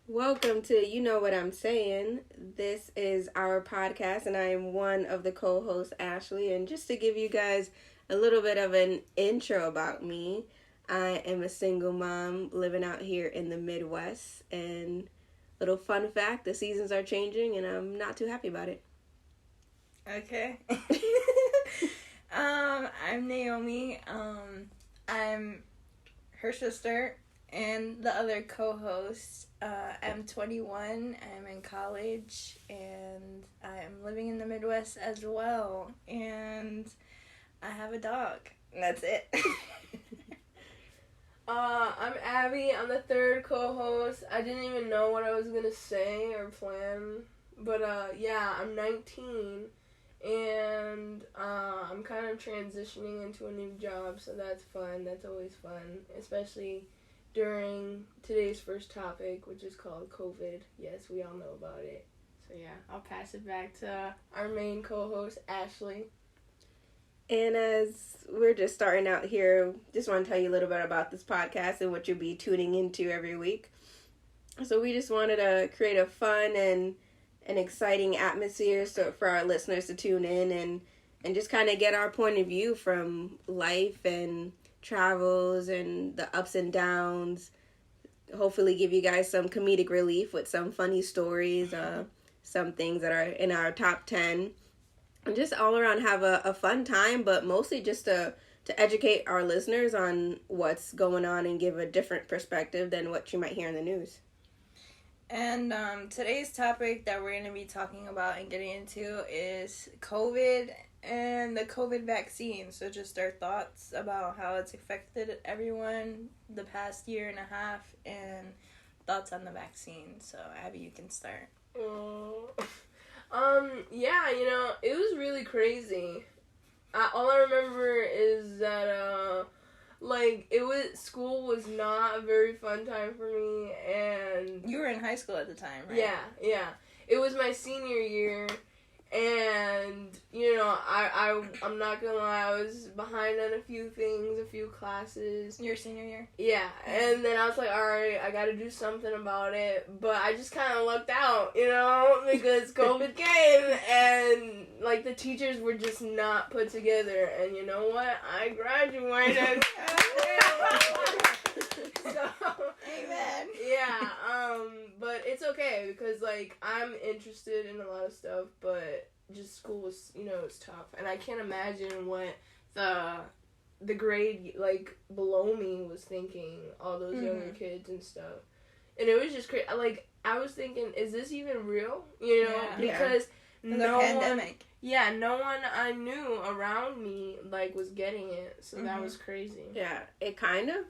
Welcome to You Know What I'm Saying. This is our podcast, and I am one of the co-hosts, Ashley. And just to give you guys a little bit of an intro about me, I am a single mom living out here in the Midwest. And little fun fact, the seasons are changing, and I'm not too happy about it. Okay. I'm Naomi. I'm her sister and the other co-host. I'm 21. I'm in college, and I'm living in the Midwest as well. And I have a dog. And that's it. I'm Abby. I'm the third co-host. I didn't even know what I was gonna say or plan, but I'm 19, and I'm kind of transitioning into a new job, so that's fun. That's always fun, especially during today's first topic, which is called COVID. Yes, we all know about it. So yeah, I'll pass it back to our main co-host, Ashley. And as we're just starting out here, just want to tell you a little bit about this podcast and what you'll be tuning into every week. So we just wanted to create a fun and an exciting atmosphere for our listeners to tune in and just kind of get our point of view from life and travels and the ups and downs. Hopefully give you guys some comedic relief with some funny stories, some things that are in our top 10. And just all around have a fun time, but mostly just to educate our listeners on what's going on and give a different perspective than what you might hear in the news. And today's topic that we're going to be talking about and getting into is COVID and the COVID vaccine. So just our thoughts about how it's affected everyone the past year and a half and thoughts on the vaccine. So Abby, you can start. It was really crazy. All I remember is that, school was not a very fun time for me, and... You were in high school at the time, right? Yeah. It was my senior year, and, I'm not gonna lie, I was behind on a few things, a few classes. Your senior year? Yeah, and then I was like, alright, I gotta do something about it, but I just kind of lucked out, because COVID came, and, the teachers were just not put together, and you know what? I graduated. So, amen. Yeah, but it's okay, because, I'm interested in a lot of stuff, but just school was, it's tough, and I can't imagine what the grade, below me was thinking, all those younger kids and stuff, and it was just crazy, I was thinking, is this even real, because no pandemic. One, no one I knew around me, was getting it, so that was crazy. Yeah, it kind of,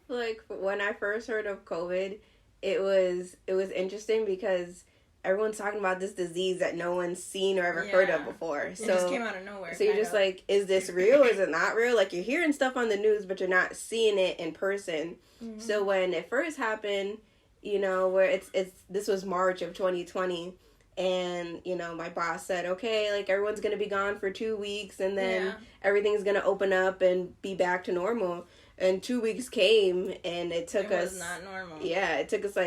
when I first heard of COVID, it was interesting because everyone's talking about this disease that no one's seen or ever heard of before. It just came out of nowhere. So you're just is this real? Is it not real? You're hearing stuff on the news, but you're not seeing it in person. Mm-hmm. So when it first happened, where this was March of 2020, and, my boss said, okay, everyone's going to be gone for 2 weeks, and then everything's going to open up and be back to normal. And 2 weeks came, and it was not normal. Yeah, it took us,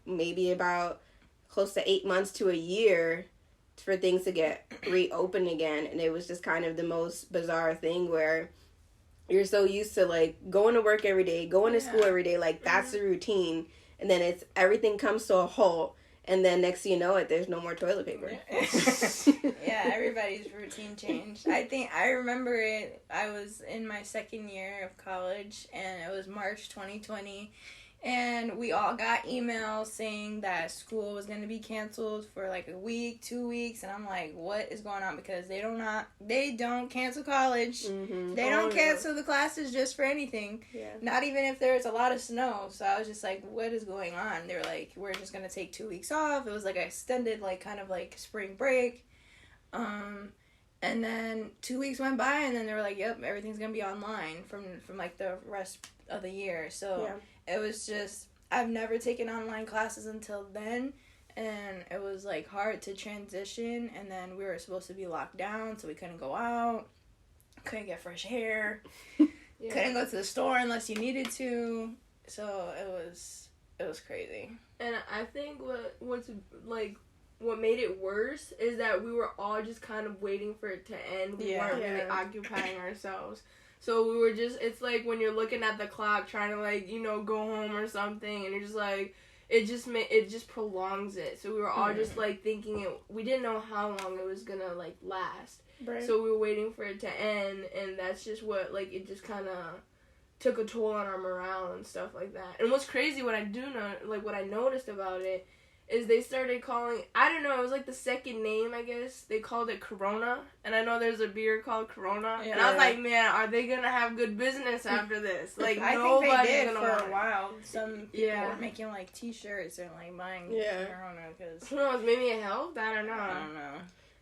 maybe about close to 8 months to a year for things to get reopened again. And it was just kind of the most bizarre thing where you're so used to, going to work every day, going to school every day, that's the routine. And then everything comes to a halt. And then next thing you know there's no more toilet paper. Yeah, everybody's routine changed. I remember it, I was in my second year of college, and it was March 2020, and we all got emails saying that school was going to be canceled for a week, 2 weeks, and I'm like, what is going on? Because they don't cancel college. Mm-hmm. They don't cancel the classes just for anything. Yeah. Not even if there's a lot of snow. So I was just like, what is going on? They were like, we're just going to take 2 weeks off. It was an extended, kind of spring break. And then 2 weeks went by, and then they were like, yep, everything's going to be online from the rest of the year. So it was just, I've never taken online classes until then, and it was hard to transition, and then we were supposed to be locked down, so we couldn't go out, couldn't get fresh air, couldn't go to the store unless you needed to, so it was it was crazy. And I think what made it worse is that we were all just kind of waiting for it to end. We weren't really occupying ourselves. So we were just, it's like when you're looking at the clock trying to, like, you know, go home or something, and you're just like, it just prolongs it. So we were all just, like, thinking we didn't know how long it was gonna, like, last. Right. So we were waiting for it to end, and that's just what, like, it just kind of took a toll on our morale and stuff like that. And what's crazy, what I noticed about it, is they started calling, I don't know, it was like the second name, I guess. They called it Corona. And I know there's a beer called Corona. Yeah. And I was like, man, are they going to have good business after this? Like, I nobody's think they did gonna for a while. Some people were making, like, t-shirts and, like, buying Corona. Cause who knows, maybe it helped? I don't know.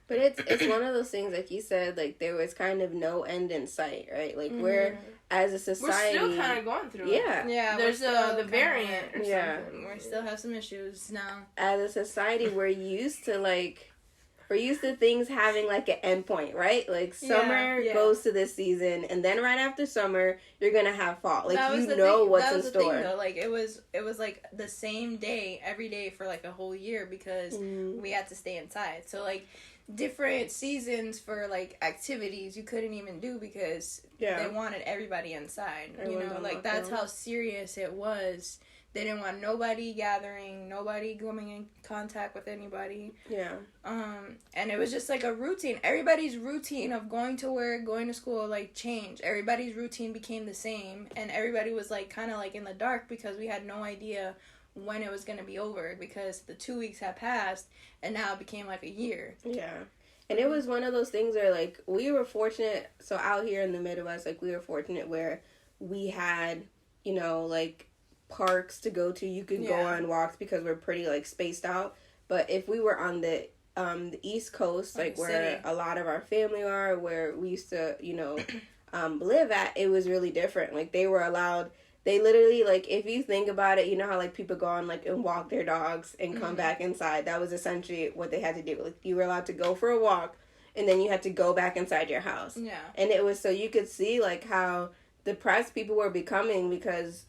But it's one of those things, like you said, like, there was kind of no end in sight, right? Like, we're, as a society... We're still kind of going through it. Yeah, there's the variant or something. We still have some issues now. As a society, we're used to things having, like, an end point, right? Like, summer goes to this season, and then right after summer, you're gonna have fall. Like, you know what's in store. That was the thing, though. Like, it was, like, the same day every day for, like, a whole year because we had to stay inside. So, like... different seasons for, like, activities you couldn't even do because they wanted everybody inside. You know, like, that's how serious it was. They didn't want nobody gathering, nobody coming in contact with anybody. Yeah. And it was just, like, a routine. Everybody's routine of going to work, going to school, like, changed. Everybody's routine became the same. And everybody was, like, kind of, like, in the dark because we had no idea when it was going to be over because the 2 weeks had passed and now it became like a year. Yeah. And it was one of those things where, like, we were fortunate. So out here in the Midwest, like, we were fortunate where we had, you know, like, parks to go to. You could go on walks because we're pretty, like, spaced out. But if we were on the East Coast, like, where a lot of our family are, where we used to, you know, live at, it was really different. Like, they were allowed... They literally, like, if you think about it, you know how, like, people go on, like, and walk their dogs and come back inside. That was essentially what they had to do. Like, you were allowed to go for a walk, and then you had to go back inside your house. Yeah. And it was so you could see, like, how depressed people were becoming because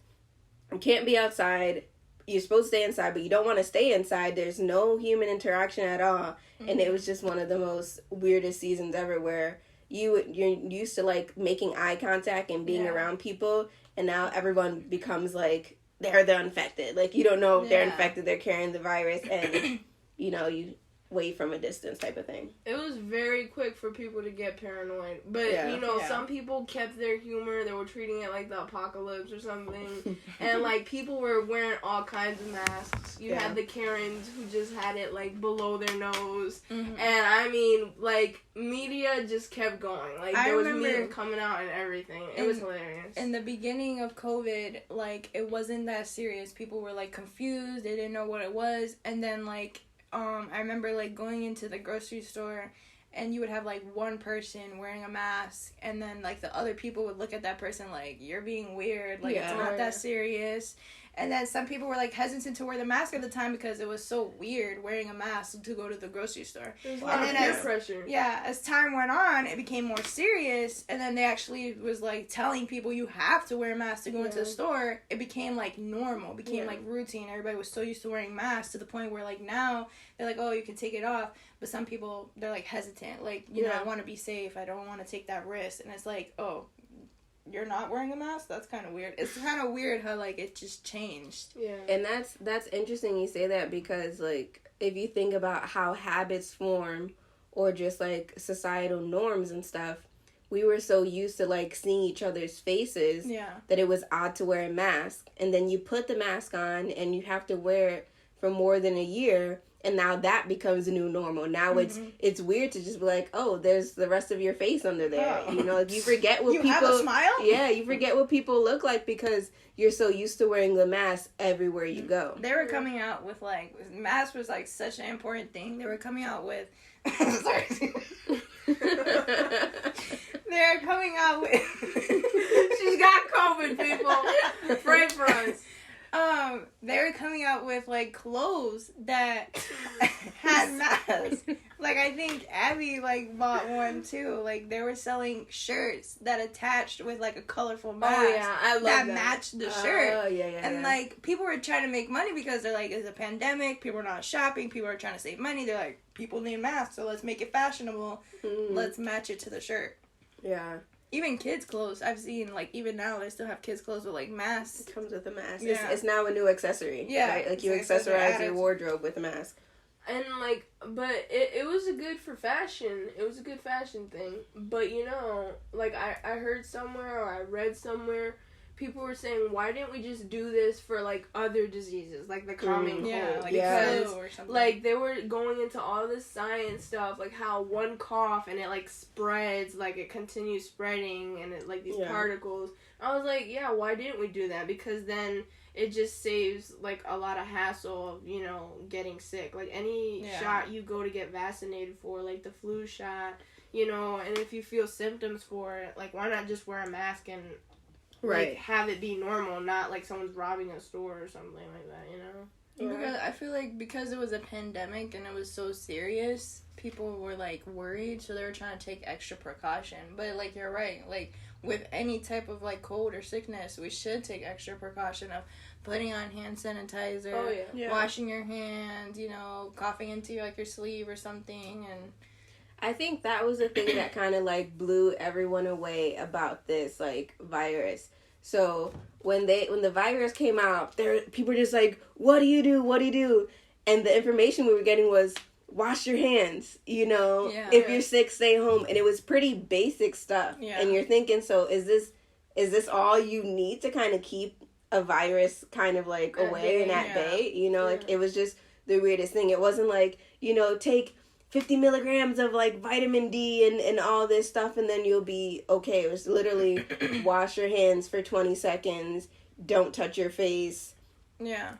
you can't be outside. You're supposed to stay inside, but you don't want to stay inside. There's no human interaction at all. And it was just one of the most weirdest seasons ever where you're used to, like, making eye contact and being around people. And now everyone becomes, like, they're infected. Like, you don't know if they're infected, they're carrying the virus, and, you know, you wait from a distance type of thing. It was very quick for people to get paranoid. But, you know, some people kept their humor. They were treating it like the apocalypse or something. And, like, people were wearing all kinds of masks. You had the Karens who just had it, like, below their nose. And, I mean, like, media just kept going. Like, there was memes coming out and everything. It was hilarious. In the beginning of COVID, like, it wasn't that serious. People were, like, confused. They didn't know what it was. And then, like, I remember, like, going into the grocery store and you would have, like, one person wearing a mask and then, like, the other people would look at that person like, you're being weird, like, it's not that serious. And then some people were, like, hesitant to wear the mask at the time because it was so weird wearing a mask to go to the grocery store. There's a lot of peer pressure. Yeah, as time went on, it became more serious. And then they actually was, like, telling people you have to wear a mask to go into the store. It became, like, normal. It became, like, routine. Everybody was so used to wearing masks to the point where, like, now they're like, oh, you can take it off. But some people, they're, like, hesitant. Like, you know, I want to be safe. I don't want to take that risk. And it's like, oh, you're not wearing a mask? That's kind of weird. It's kind of weird how, like, it just changed. Yeah. And that's interesting you say that because, like, if you think about how habits form or just, like, societal norms and stuff, we were so used to, like, seeing each other's faces that it was odd to wear a mask. And then you put the mask on and you have to wear it for more than a year. And now that becomes a new normal. Now it's weird to just be like, oh, there's the rest of your face under there. You know, like you forget what people... You have a smile? Yeah, you forget what people look like because you're so used to wearing the mask everywhere you go. They were coming out with, like... Mask was, like, such an important thing. They were coming out with... Sorry. They're coming out with... She's got COVID, people. Pray for us. they were coming out with, like, clothes that had masks. Like, I think Abby, like, bought one, too. Like, they were selling shirts that attached with, like, a colorful mask. Oh, yeah, I love that. Matched the shirt. Oh, yeah. And, like, people were trying to make money because they're like, it's a pandemic, people are not shopping, people are trying to save money. They're like, people need masks, so let's make it fashionable. Let's match it to the shirt. Yeah. Even kids' clothes, I've seen, like, even now, they still have kids' clothes with, like, masks. It comes with a mask. Yeah. It's now a new accessory. Yeah. Right? Like, you It's an accessorize accessory your wardrobe with a mask. And, like, but it was a good for fashion. It was a good fashion thing. But, you know, like, I heard somewhere or I read somewhere, people were saying, why didn't we just do this for, like, other diseases, like the common cold? Yeah, like because, flu or something. like, they were going into all this science stuff, like how one cough and it, like, spreads, like, it continues spreading and it, like, these particles. I was like, yeah, why didn't we do that? Because then it just saves, like, a lot of hassle of, you know, getting sick. Like, any shot you go to get vaccinated for, like the flu shot, you know, and if you feel symptoms for it, like, why not just wear a mask and like, have it be normal, not like someone's robbing a store or something like that, you know? Yeah. Because I feel like because it was a pandemic and it was so serious, people were, like, worried, so they were trying to take extra precaution. But, like, you're right. Like, with any type of, like, cold or sickness, we should take extra precaution of putting on hand sanitizer, washing your hands, you know, coughing into, like, your sleeve or something, and... I think that was the thing that kind of, like, blew everyone away about this, like, virus. So when the virus came out, people were just like, what do you do? And the information we were getting was, wash your hands, you know, if you're sick, stay home. And it was pretty basic stuff. Yeah. And you're thinking, so is this all you need to kind of keep a virus kind of, like, away and at bay? You know, like, it was just the weirdest thing. It wasn't like, you know, take 50 milligrams of, like, vitamin D and all this stuff, and then you'll be okay. It was literally wash your hands for 20 seconds, don't touch your face,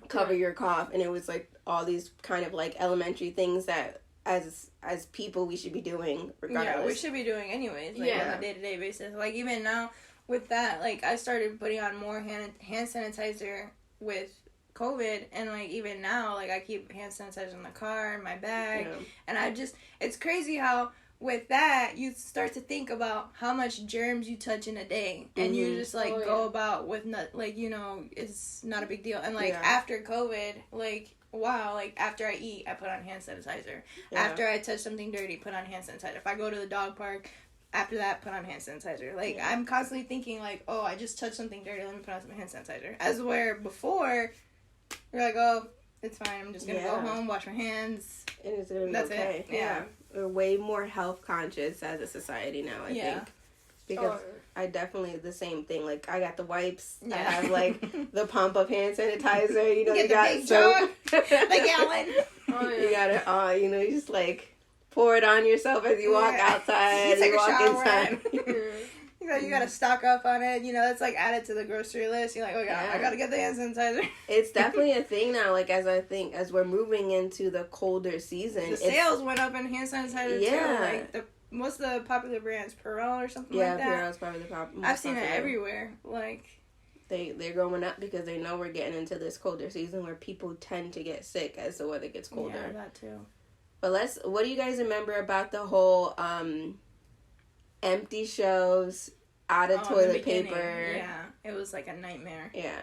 cover your cough, and it was, like, all these kind of, like, elementary things that as people we should be doing regardless. Yeah, we should be doing anyways, like, on a day-to-day basis. Like, even now, with that, like, I started putting on more hand sanitizer with COVID, and, like, even now, like, I keep hand sanitizer in the car, in my bag, and it's crazy how with that you start to think about how much germs you touch in a day, and you just, like, go about with not, like, you know, it's not a big deal. And, like, after COVID, like, wow, like, after I eat, I put on hand sanitizer. After I touch something dirty, put on hand sanitizer. If I go to the dog park, after that, put on hand sanitizer. Like, I'm constantly thinking, like, oh, I just touched something dirty, let me put on some hand sanitizer. As where before, you're like, oh, it's fine, I'm just gonna go home, wash my hands. And it's gonna be okay. Yeah. We're way more health conscious as a society now, I think. Because I definitely, the same thing. Like, I got the wipes. I have, like, the pump of hand sanitizer. You know, you got soap. The gallon. You got it, you know, you just, like, pour it on yourself as you walk outside. You walk inside. You gotta stock up on it. You know, that's, like, added to the grocery list. You're like, oh, I gotta get the hand sanitizer. It's definitely a thing now, like, as we're moving into the colder season. The sales went up in hand sanitizer, too. Like, what's the popular brands? Perel or something like that? Yeah, Perel's probably the popular. I've seen it everywhere. Like, they're going up because they know we're getting into this colder season where people tend to get sick as the weather gets colder. Yeah, that too. But what do you guys remember about the whole empty shelves, out of toilet paper? Yeah, it was like a nightmare. Yeah.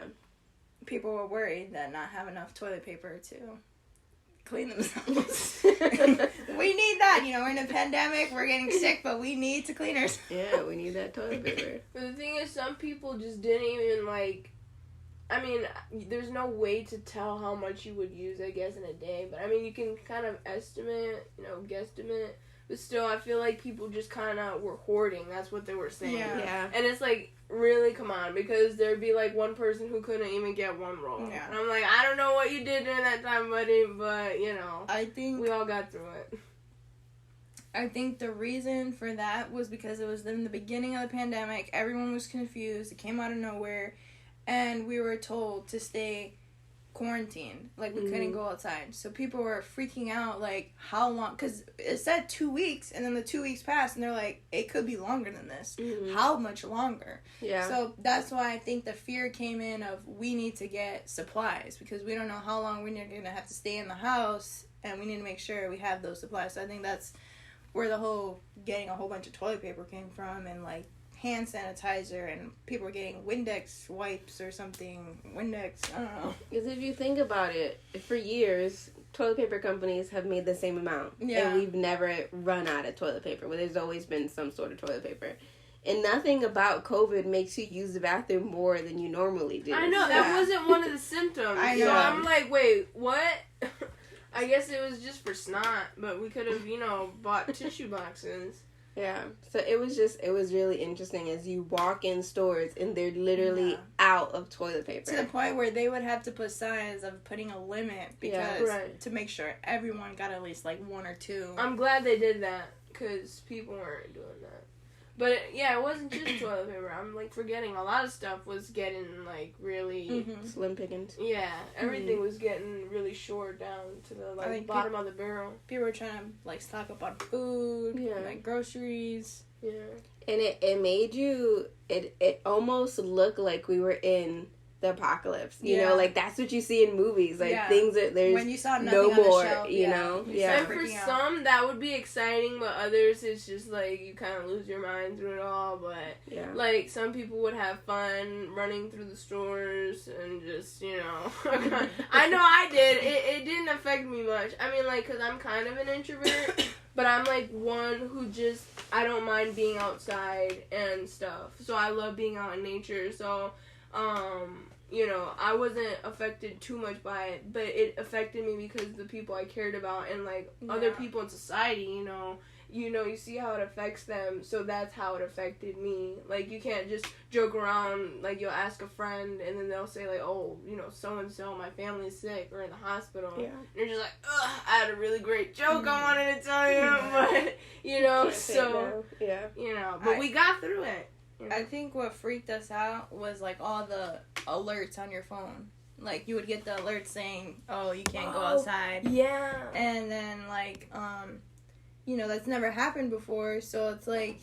People were worried that not have enough toilet paper to clean themselves. We need that, you know, we're in a pandemic, we're getting sick, but we need to clean ourselves. Yeah, we need that toilet paper. But the thing is, some people just didn't even, like, I mean, there's no way to tell how much you would use, I guess, in a day, but I mean, you can kind of estimate, you know, guesstimate. But still, I feel like people just kind of were hoarding. That's what they were saying. Yeah. And it's like, really, come on. Because there'd be, like, one person who couldn't even get one roll. Yeah. And I'm like, I don't know what you did during that time, buddy. But, you know, I think we all got through it. I think the reason for that was because it was in the beginning of the pandemic. Everyone was confused. It came out of nowhere. And we were told to stay quarantined. Like, we couldn't go outside. So people were freaking out, like, how long? Because it said 2 weeks, and then the 2 weeks passed, and they're like, it could be longer than this. How much longer? Yeah. So that's why I think the fear came in of, we need to get supplies, because we don't know how long we're going to have to stay in the house, and we need to make sure we have those supplies. So I think that's where the whole getting a whole bunch of toilet paper came from, and, like, hand sanitizer, and people were getting Windex wipes or something. Windex, I don't know. Because if you think about it, for years, toilet paper companies have made the same amount. Yeah. And we've never run out of toilet paper. Well, there's always been some sort of toilet paper. And nothing about COVID makes you use the bathroom more than you normally do. I know, that wasn't one of the symptoms. I know. So I'm like, wait, what? I guess it was just for snot, but we could have, bought tissue boxes. Yeah, so it was really interesting as you walk in stores and they're literally out of toilet paper. To the point where they would have to put signs of putting a limit because to make sure everyone got at least like one or two. I'm glad they did that because people weren't doing that. But it wasn't just toilet paper. I'm like forgetting a lot of stuff was getting like really slim pickings. Yeah, everything was getting really short down to the bottom of the barrel. People were trying to like stock up on food, like groceries. Yeah, and it made you. It almost looked like we were in the apocalypse. You know, like that's what you see in movies. Like things that there's when you saw no on more. The shelf, you know, And for some that would be exciting, but others it's just like you kind of lose your mind through it all. But like some people would have fun running through the stores and just I know I did. It didn't affect me much. I mean, like, because I'm kind of an introvert. But I'm, like, one who just, I don't mind being outside and stuff. So I love being out in nature. So, I wasn't affected too much by it. But it affected me because the people I cared about and, like, other people in society, you see how it affects them. So that's how it affected me. Like, you can't just joke around. Like, you'll ask a friend and then they'll say, like, oh, so-and-so, my family's sick or in the hospital. Yeah. And you're just like, ugh, I had a really great joke I wanted to tell you. But, so, but we got through it. I think what freaked us out was, like, all the alerts on your phone. Like, you would get the alert saying, oh, you can't go outside. Yeah. And then, like, that's never happened before, so it's like,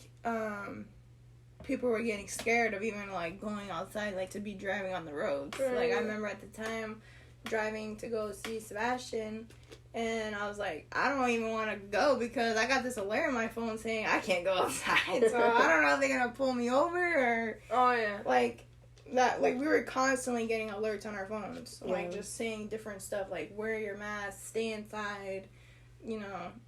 people were getting scared of even, like, going outside, like, to be driving on the roads. Right. Like, I remember at the time driving to go see Sebastian, and I was like, I don't even want to go because I got this alert on my phone saying I can't go outside, so I don't know if they're gonna pull me over or... Oh, yeah. Like, that, like, we were constantly getting alerts on our phones, like, just saying different stuff, like, wear your mask, stay inside...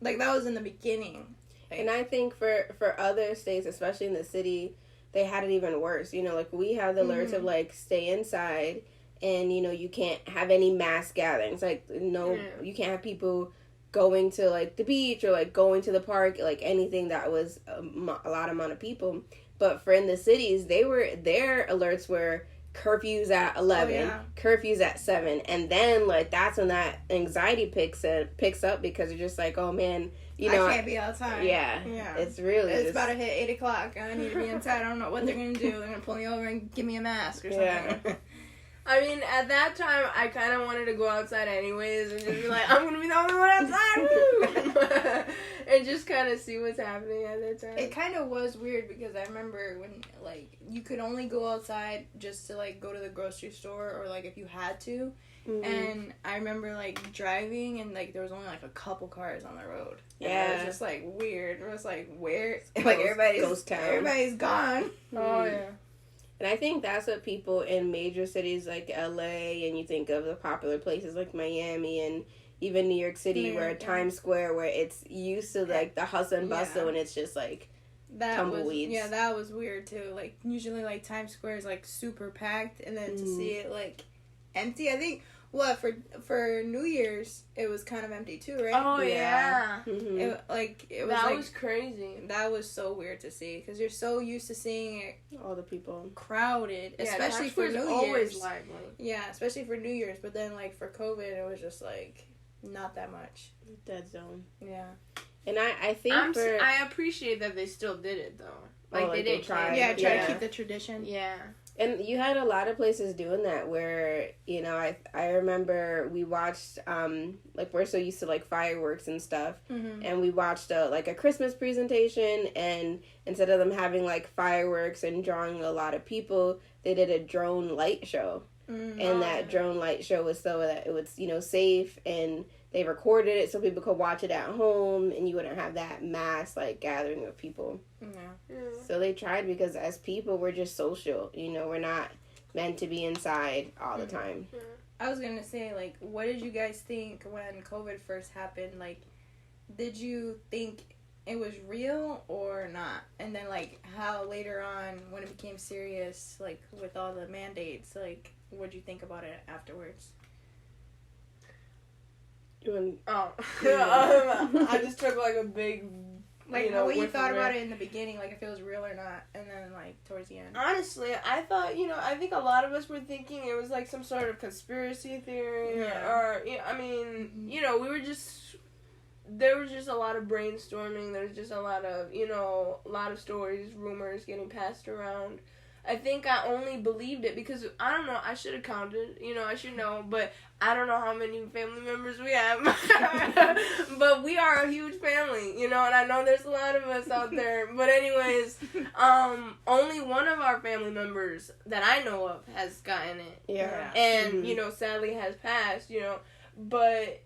like that was in the beginning. Like, and I think for other states, especially in the city, they had it even worse. Like we have the alerts of like stay inside, and you can't have any mass gatherings. Like you can't have people going to like the beach or like going to the park, like anything that was a lot amount of people. But for in the cities, their alerts were curfews at 11, curfews at 7, and then like that's when that anxiety picks up because you're just like, oh man, I can't be outside. It's about to hit 8 o'clock. I need to be inside. I don't know what they're gonna do. They're gonna pull me over and give me a mask or something. I mean, at that time, I kind of wanted to go outside anyways and just be like, I'm going to be the only one outside, woo! And just kind of see what's happening at that time. It kind of was weird because I remember when, like, you could only go outside just to, like, go to the grocery store or, like, if you had to. Mm-hmm. And I remember, like, driving and, like, there was only, like, a couple cars on the road. Yeah. And it was just, like, weird. It was, like, where? Like, everybody's gone. Oh, yeah. And I think that's what people in major cities like LA, and you think of the popular places like Miami and even New York City, where Times Square, where it's used to like the hustle and bustle, and it's just like tumbleweeds. That was weird too. Like usually like Times Square is like super packed, and then to see it like empty, I think. Well, for New Year's, it was kind of empty too, right? Oh, yeah. Mm-hmm. It was that was crazy. That was so weird to see, because you're so used to seeing it... all the people. Crowded, especially for New Year's. Always lively. Yeah, especially for New Year's, but then, like, for COVID, it was just, like, not that much. Dead zone. Yeah. And I think I appreciate that they still did it, though. Like, they did try. Yeah, try to keep the tradition. Yeah. And you had a lot of places doing that where, you know, I remember we watched, like, we're so used to, like, fireworks and stuff, and we watched, a Christmas presentation, and instead of them having, like, fireworks and drawing a lot of people, they did a drone light show. And that drone light show was so that it was, you know, safe, and they recorded it so people could watch it at home, and you wouldn't have that mass, like, gathering of people. Yeah. So they tried, because as people, we're just social. You know, we're not meant to be inside all the time. I was going to say, like, what did you guys think when COVID first happened? Like, did you think it was real or not? And then, like, how later on, when it became serious, like, with all the mandates, like, what did you think about it afterwards? I just took like a big, like, what you thought about it in the beginning, like if it was real or not, and then like towards the end. Honestly, I thought, I think a lot of us were thinking it was like some sort of conspiracy theory, or I mean, we were just, there was just a lot of brainstorming. There's just a lot of stories, rumors getting passed around. I think I only believed it because, I don't know, I should have counted, I should know, but I don't know how many family members we have. But we are a huge family, and I know there's a lot of us out there. But anyways, only one of our family members that I know of has gotten it. Yeah. And, sadly has passed, but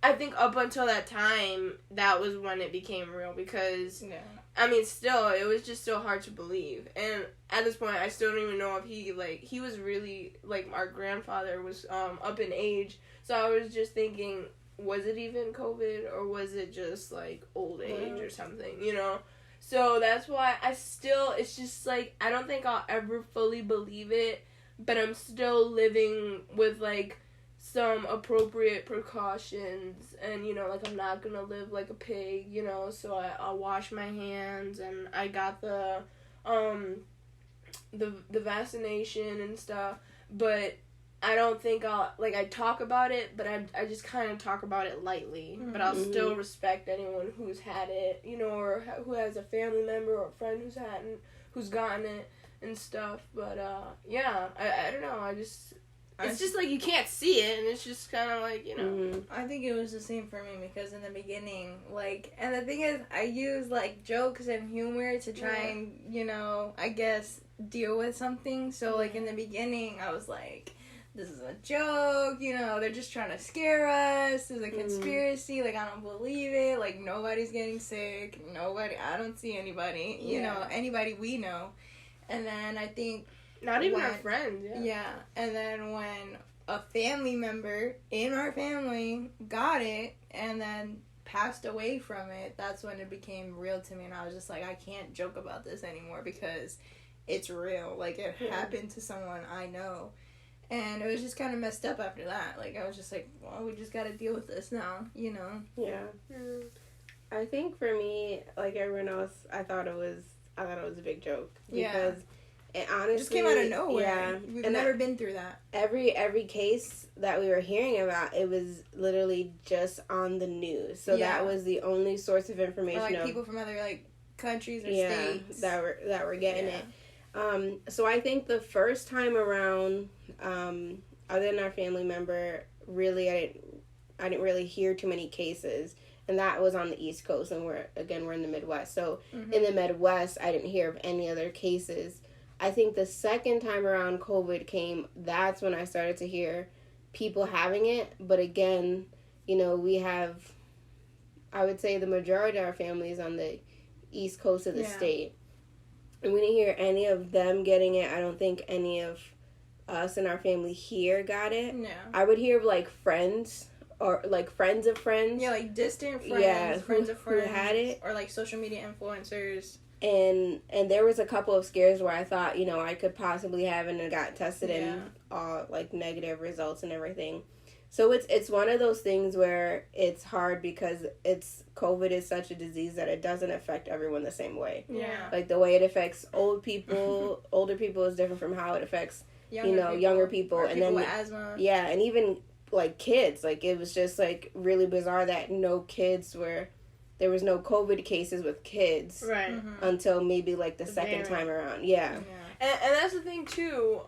I think up until that time, that was when it became real because... Yeah. I mean, still, it was just so hard to believe. And at this point, I still don't even know if he was really, like, our grandfather was up in age. So I was just thinking, was it even COVID or was it just, like, old age or something, So that's why it's just, like, I don't think I'll ever fully believe it, but I'm still living with, like, some appropriate precautions, and like I'm not gonna live like a pig, so I'll wash my hands, and I got the vaccination and stuff, but I don't think I'll, like, I talk about it, but I just kind of talk about it lightly, but I'll still respect anyone who's had it, or who has a family member or a friend who's gotten it and stuff, but I don't know, it's just, like, you can't see it, and it's just kind of, like, I think it was the same for me, because in the beginning, like, and the thing is, I use, like, jokes and humor to try and, I guess, deal with something, so, like, in the beginning, I was like, this is a joke, they're just trying to scare us, there's a conspiracy, like, I don't believe it, like, nobody's getting sick, I don't see anybody, anybody we know, and then I think... Not even our friends, Yeah, and then when a family member in our family got it and then passed away from it, that's when it became real to me, and I was just like, I can't joke about this anymore because it's real. Like, it happened to someone I know, and it was just kind of messed up after that. Like, I was just like, well, we just gotta deal with this now, Yeah. I think for me, like everyone else, I thought it was a big joke because... It honestly, it just came out of nowhere. Yeah. We've never been through that. Every case that we were hearing about, it was literally just on the news. So that was the only source of information. Or, like, people from other, like, countries or states that were getting it. So I think the first time around, other than our family member, really I didn't really hear too many cases. And that was on the East Coast, and we're in the Midwest. So in the Midwest, I didn't hear of any other cases. I think the second time around COVID came, that's when I started to hear people having it. But again, we have, I would say the majority of our families on the East Coast of the state. And we didn't hear any of them getting it. I don't think any of us and our family here got it. No. I would hear of, like, friends or, like, friends of friends. Yeah, like, distant friends, friends of friends. Who had it. Or, like, social media influencers. And there was a couple of scares where I thought, I could possibly have it, and got tested and all, like, negative results and everything. So it's one of those things where it's hard because COVID is such a disease that it doesn't affect everyone the same way. Yeah. Like, the way it affects older people is different from how it affects, younger people. Or and people then with asthma. Yeah, and even, like, kids. Like, it was just, like, really bizarre that there was no COVID cases with kids right until maybe, like, the second time around. Yeah. And that's the thing too.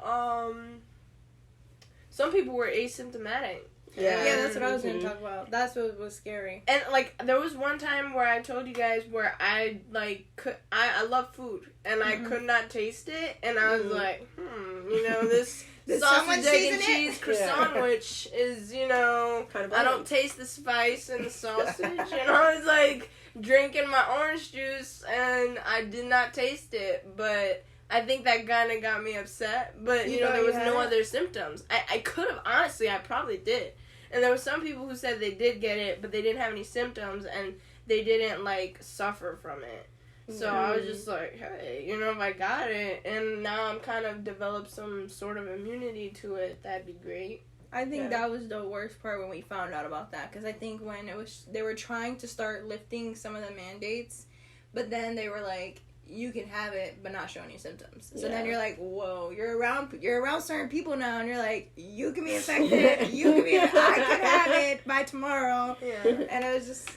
Some people were asymptomatic. Yeah, that's what I was going to talk about. That's what was scary. And, like, there was one time where I told you guys where I, like, I love food, and I could not taste it, and I was like, you know, this sausage, egg, and cheese croissant sandwich is, you know, kind of I don't taste the spice in the sausage, and I was, like, drinking my orange juice, and I did not taste it, but I think that kind of got me upset, but, you know, there was no other symptoms. I could have, honestly, I probably did. And there were some people who said they did get it, but they didn't have any symptoms, and they didn't, like, suffer from it. So I was just like, hey, you know, if I got it, and now I'm kind of developed some sort of immunity to it, that'd be great. I think that was the worst part when we found out about that, because I think when they were trying to start lifting some of the mandates, but then they were like, you can have it, but not show any symptoms. So then you're like, whoa, you're around certain people now, and you're like, you can be infected, I could have it by tomorrow. Yeah. And it was just,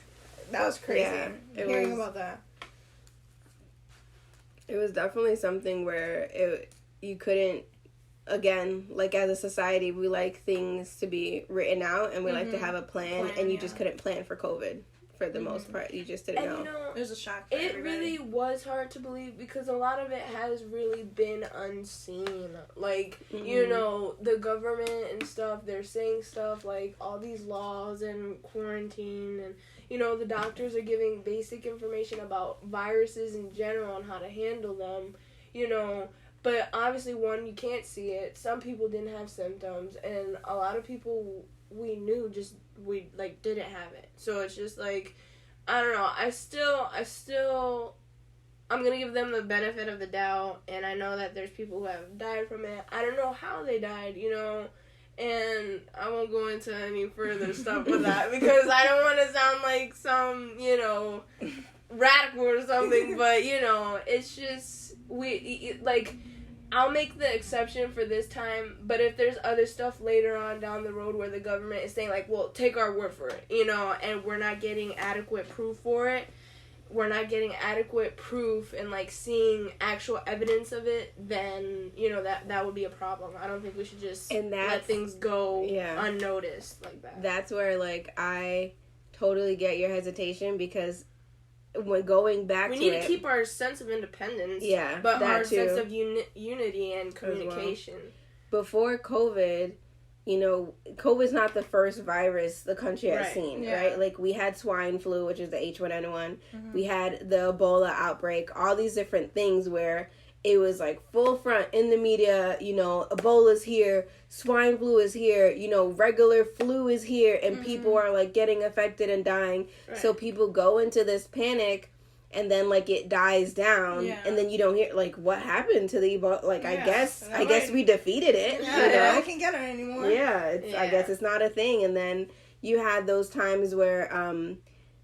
that was crazy, hearing about that. It was definitely something where you couldn't, again, like as a society, we like things to be written out, and we like to have a plan, and you just couldn't plan for COVID. For the most part, you just didn't know. You know. It was a shock for everybody. Really was hard to believe because a lot of it has really been unseen. Like, you know, the government and stuff, they're saying stuff like all these laws and quarantine, and, you know, the doctors are giving basic information about viruses in general and how to handle them, you know. But obviously, one, you can't see it. Some people didn't have symptoms, and a lot of people we knew didn't have it. So it's just like, I don't know. I'm gonna give them the benefit of the doubt, and I know that there's people who have died from it. I don't know how they died, you know, and I won't go into any further stuff with that because I don't want to sound like some, you know, radical or something, but, you know, it's just, I'll make the exception for this time, but if there's other stuff later on down the road where the government is saying, like, well, take our word for it, you know, and we're not getting adequate proof for it, we're not getting adequate proof and, like, seeing actual evidence of it, then, you know, that would be a problem. I don't think we should just let things go unnoticed like that. That's where, like, I totally get your hesitation because when going back we need to keep our sense of independence, but our sense of unity and communication. Well. Before COVID, you know, COVID's not the first virus the country has seen, right? Like, we had swine flu, which is the H1N1. We had the Ebola outbreak, all these different things where it was, like, full front in the media, you know, Ebola's here, swine flu is here, you know, regular flu is here, and people are, like, getting affected and dying. Right. So people go into this panic, and then, like, it dies down, and then you don't hear, like, what happened to the Ebola? Like, I guess we defeated it. Yeah, you know? I can't get it anymore. Yeah, I guess it's not a thing. And then you had those times where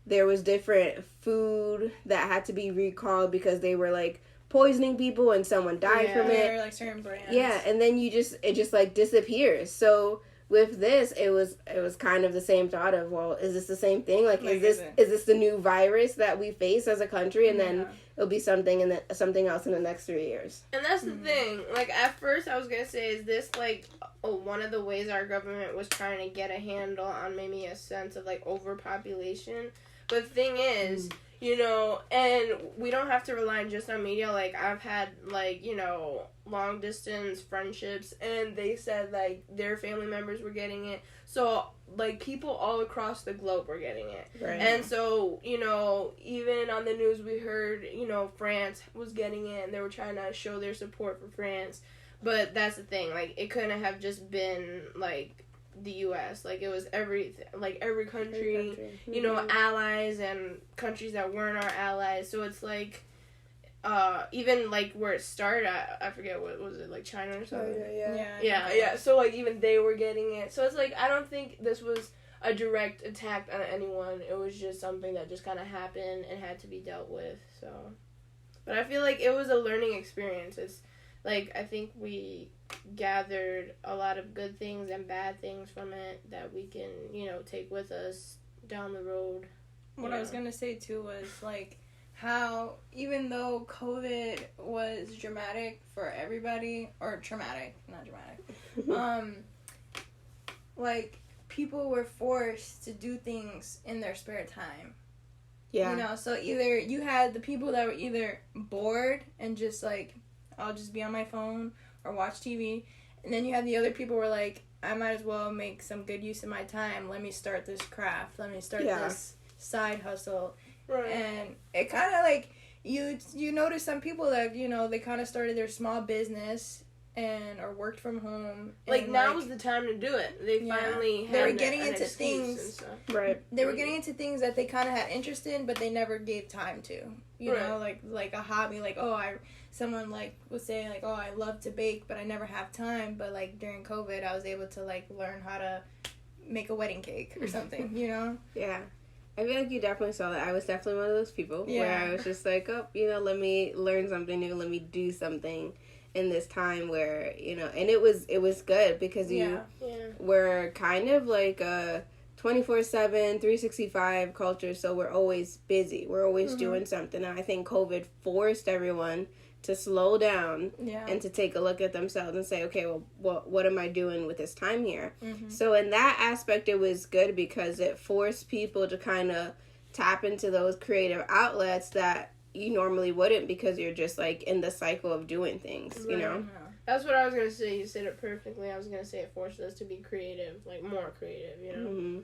there was different food that had to be recalled because they were, like, poisoning people and someone died from it. Like certain brands. Yeah, and then it just like disappears. So with this, it was kind of the same thought of, well, is this the same thing? Like is this the new virus that we face as a country, and then it'll be something else in the next 3 years. And that's the thing. Like, at first I was gonna say, is this like one of the ways our government was trying to get a handle on maybe a sense of like overpopulation? But the thing is, you know, and we don't have to rely just on media. Like, I've had, like, you know, long distance friendships, and they said, like, their family members were getting it. So, like, people all across the globe were getting it. Right. And so, you know, even on the news we heard, you know, France was getting it, and they were trying to show their support for France. But that's the thing. Like, it couldn't have just been, like, the U.S. Like, it was every country, you know, allies and countries that weren't our allies. So it's like, even like where it started, I forget, what was it, like China or something? Yeah. So like even they were getting it. So it's like, I don't think this was a direct attack on anyone. It was just something that just kind of happened and had to be dealt with. So, but I feel like it was a learning experience. It's like, I think we gathered a lot of good things and bad things from it that we can, you know, take with us down the road. What I was going to say, too, was, like, how even though COVID was dramatic for everybody, or traumatic, not dramatic, like, people were forced to do things in their spare time. Yeah. You know, so either you had the people that were either bored and just like, I'll just be on my phone or watch TV, and then you had the other people who were like, I might as well make some good use of my time. Let me start this craft. Let me start this side hustle. Right. And it kind of like, you notice some people that, you know, they kind of started their small business or worked from home. Like, and, now was the time to do it. They finally had were getting into things. Right. They were getting into things that they kind of had interest in, but they never gave time to. You know, like a hobby, like, someone like would say like, I love to bake, but I never have time. But like during COVID, I was able to like learn how to make a wedding cake or something, you know? Yeah. I feel like you definitely saw that. I was definitely one of those people where I was just like, let me learn something new. Let me do something in this time where, you know, and it was good because you were kind of like a 24/7, 365 culture. So we're always busy. We're always doing something. And I think COVID forced everyone to slow down and to take a look at themselves and say, okay, well, what am I doing with this time here? So in that aspect, it was good because it forced people to kind of tap into those creative outlets that you normally wouldn't because you're just like in the cycle of doing things, you know? That's what I was going to say. You said it perfectly. I was going to say it forced us to be creative, like more creative, you know?